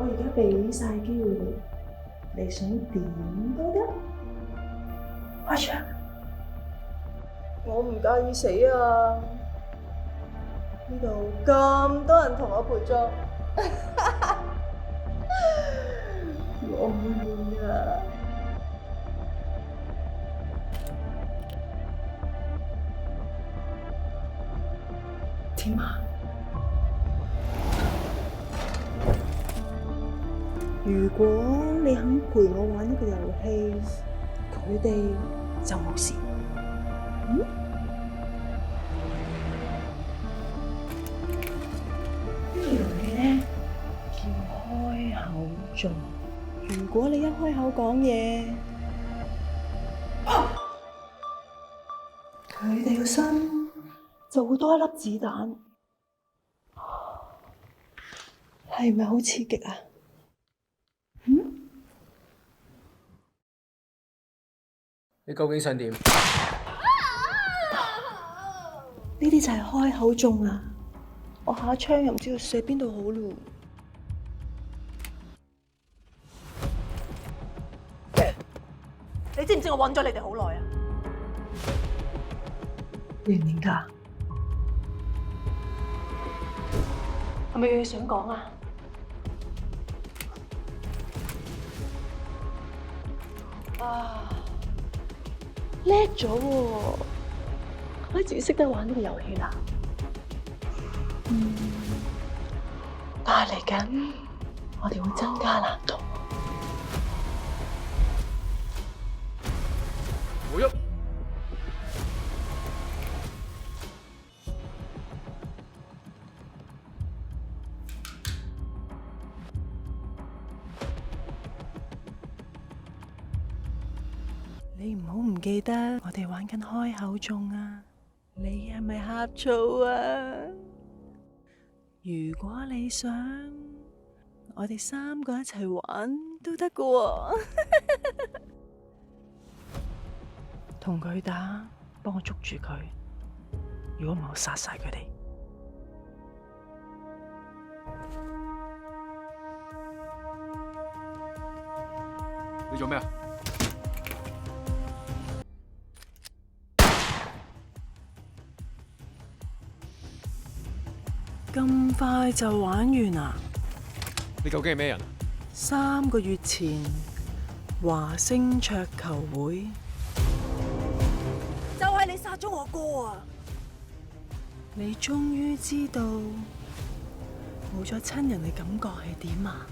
我而家俾晒機會你，你想點都得。開槍！我唔介意死啊！呢度咁多人同我陪葬，我悶啊！點啊？如果你肯陪我玩呢個遊戲，佢哋就冇事。嗯？呢個遊戲咧叫開口中。如果你一開口講嘢，佢哋個心就會多一粒子彈。係咪好刺激啊？你究竟想點？呢啲就係開口中啊！我下槍又唔知道射邊度好咯。你知唔知我揾咗你哋好耐啊？明唔明㗎？係咪有嘢想講啊？叻咗喎，開始識得玩呢個遊戲啦。但係嚟緊，我哋會增加難度。冇喐！你唔好唔記得，我哋玩緊開口中啊！你係咪呷醋啊？如果你想，我哋3個一齊玩都得㗎喎。同佢打，幫我捉住佢。如果唔係，我殺晒佢哋。你做咩啊？咁快就玩完啦？你究竟係咩人啊？3個月前，華星桌球會就係你殺咗我哥啊！你終於知道冇咗親人嘅感覺係點啊？